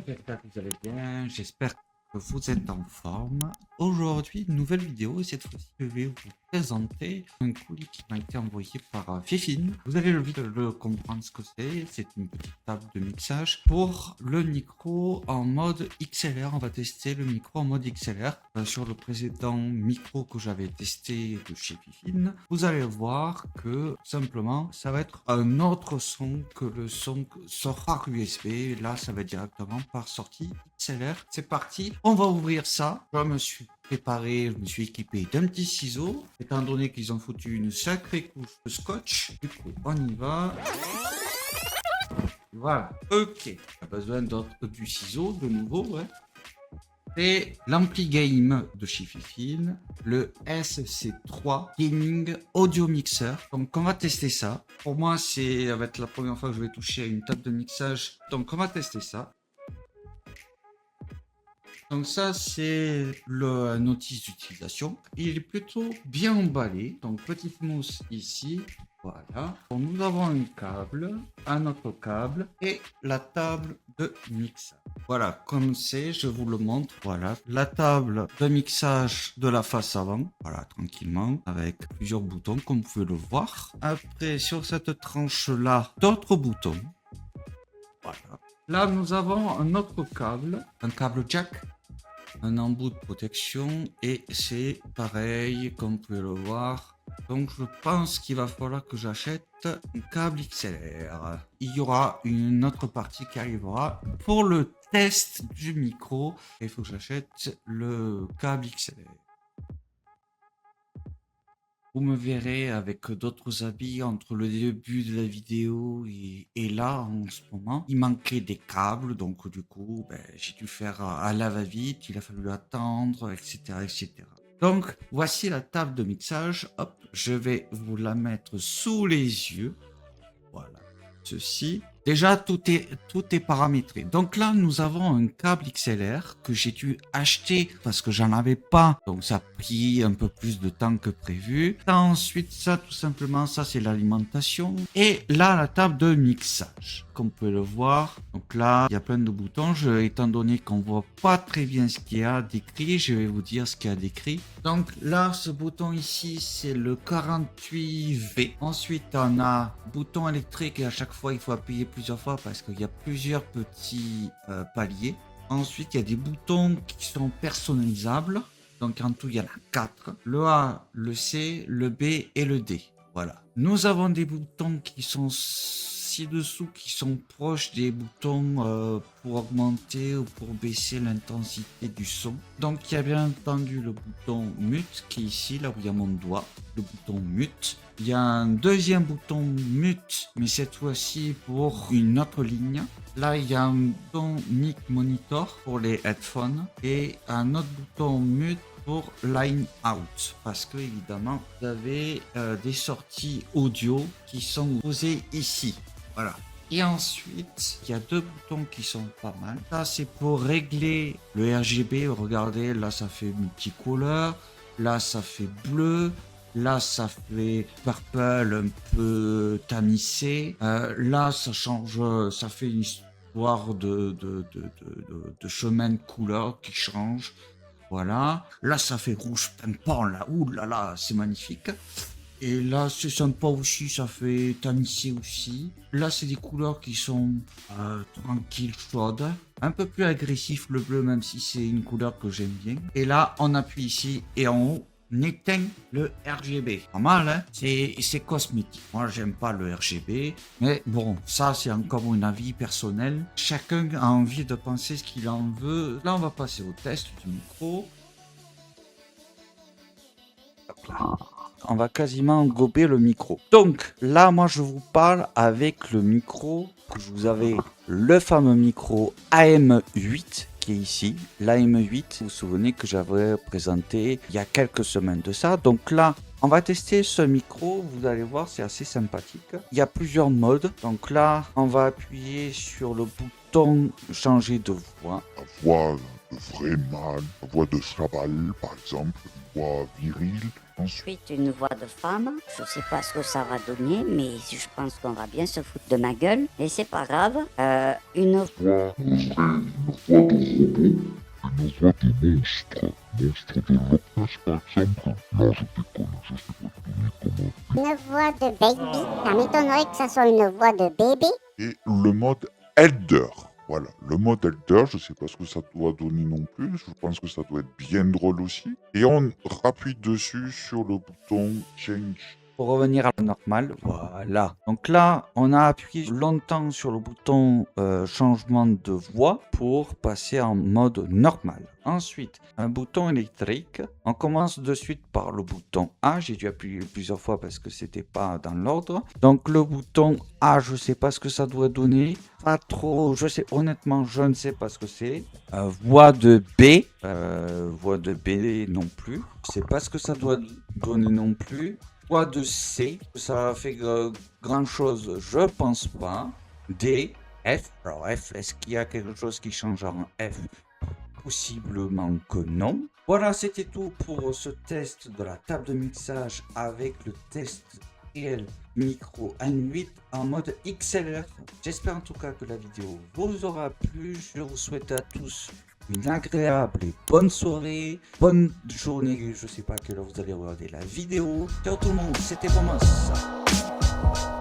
j'espère que vous allez bien, j'espère que vous êtes en forme. Aujourd'hui, une nouvelle vidéo et cette fois-ci, je vais vous présenter un colis qui m'a été envoyé par Fifine. Vous allez vite le comprendre ce que c'est. C'est une petite table de mixage pour le micro en mode XLR. On va tester le micro en mode XLR sur le précédent micro que j'avais testé de chez Fifine. Vous allez voir que simplement, ça va être un autre son que le son sort par USB. Là, ça va directement par sortie XLR. C'est parti. On va ouvrir ça. Je me suis préparé, je me suis équipé d'un petit ciseau, étant donné qu'ils ont foutu une sacrée couche de scotch. Du coup, on y va. Voilà. Ok. Pas besoin du ciseau de nouveau. Ouais. C'est l'ampli game de chez Fifine, le SC3 Gaming Audio Mixer. Donc on va tester ça. Pour moi, ça va être la première fois que je vais toucher à une table de mixage. Donc on va tester ça. Donc ça, c'est le notice d'utilisation. Il est plutôt bien emballé. Donc petite mousse ici. Voilà. Donc, nous avons un autre câble et la table de mixage. Voilà, comme c'est, je vous le montre. Voilà, la table de mixage de la face avant. Voilà, tranquillement, avec plusieurs boutons, comme vous pouvez le voir. Après, sur cette tranche-là, d'autres boutons. Voilà. Là, nous avons un autre câble, un câble jack. Un embout de protection et c'est pareil comme vous pouvez le voir. Donc je pense qu'il va falloir que j'achète un câble XLR. Il y aura une autre partie qui arrivera pour le test du micro. Il faut que j'achète le câble XLR. Vous me verrez avec d'autres habits entre le début de la vidéo et là en ce moment. Il manquait des câbles, donc du coup j'ai dû faire à la va-vite, il a fallu attendre, etc., etc. Donc voici la table de mixage. Hop, je vais vous la mettre sous les yeux. Voilà, ceci. Déjà, tout est paramétré. Donc là, nous avons un câble XLR que j'ai dû acheter parce que j'en avais pas. Donc ça a pris un peu plus de temps que prévu. Ensuite, ça, tout simplement, ça c'est l'alimentation. Et là, la table de mixage. Comme vous pouvez le voir. Donc là, il y a plein de boutons. Étant donné qu'on voit pas très bien ce qu'il y a décrit, je vais vous dire ce qu'il y a décrit. Donc là, ce bouton ici, c'est le 48V. Ensuite, on a bouton électrique et à chaque fois, il faut appuyer plusieurs fois parce qu'il y a plusieurs petits paliers. Ensuite, il y a des boutons qui sont personnalisables. Donc en tout, il y en a 4. Le A, le C, le B et le D. Voilà. Nous avons des boutons qui sont ci-dessous, qui sont proches des boutons pour augmenter ou pour baisser l'intensité du son. Donc il y a bien entendu le bouton mute qui est ici, là où il y a mon doigt. Le bouton mute. Il y a un deuxième bouton mute, mais cette fois-ci pour une autre ligne. Là, il y a un bouton mic monitor pour les headphones et un autre bouton mute pour line out. Parce que, évidemment, vous avez des sorties audio qui sont posées ici. Voilà. Et ensuite, il y a deux boutons qui sont pas mal. Ça, c'est pour régler le RGB. Regardez, là, ça fait multicouleur. Là, ça fait bleu. Là, ça fait purple un peu tamisé. Là, ça change, ça fait une histoire de chemin de couleur qui change. Voilà. Là, ça fait rouge pimpant, là. Ouh là là, c'est magnifique. Et là, c'est sympa aussi, ça fait tamisé aussi. Là, c'est des couleurs qui sont tranquilles, chaudes. Un peu plus agressif, le bleu, même si c'est une couleur que j'aime bien. Et là, on appuie ici et en haut, on éteint le RGB. Pas mal, hein? C'est cosmétique. Moi, j'aime pas le RGB. Mais bon, ça, c'est encore un avis personnel. Chacun a envie de penser ce qu'il en veut. Là, on va passer au test du micro. Hop là. On va quasiment gober le micro. Donc là, moi, je vous parle avec le micro. Vous avez le fameux micro AM8 qui est ici. L'AM8, vous vous souvenez que j'avais présenté il y a quelques semaines de ça. Donc là, on va tester ce micro. Vous allez voir, c'est assez sympathique. Il y a plusieurs modes. Donc là, on va appuyer sur le bouton changer de voix. Voilà. de vrai mâle, une voix de cheval par exemple, une voix virile. Ensuite, une voix de femme. Je sais pas ce que ça va donner, mais je pense qu'on va bien se foutre de ma gueule. Et c'est pas grave. Une Voix, une voix de robot, une voix de monstre. Monstre de Loch Ness par exemple. Non, je déconne, je sais pas te donner comment. Une voix de baby. Ça m'étonnerait que ça soit une voix de bébé. Et le mode Elder. Voilà, le mode Elder, je sais pas ce que ça doit donner non plus, je pense que ça doit être bien drôle aussi. Et on appuie dessus sur le bouton Change. Pour revenir à la normale, voilà. Donc là, on a appuyé longtemps sur le bouton changement de voix pour passer en mode normal. Ensuite, un bouton électrique. On commence de suite par le bouton A. J'ai dû appuyer plusieurs fois parce que c'était pas dans l'ordre. Donc le bouton A, je sais pas ce que ça doit donner. Pas trop, je sais, honnêtement, je ne sais pas ce que c'est. Voix de B. Voix de B non plus. Je sais pas ce que ça doit donner non plus. Voix de C, ça fait grand chose, je pense pas. D, F, alors F, est-ce qu'il y a quelque chose qui change en F? Possiblement que non. Voilà, c'était tout pour ce test de la table de mixage avec le test réel micro N8 en mode XLR. J'espère en tout cas que la vidéo vous aura plu. Je vous souhaite à tous une agréable et bonne soirée, bonne journée, je sais pas à quelle heure vous allez regarder la vidéo. Ciao tout le monde, c'était vraiment ça.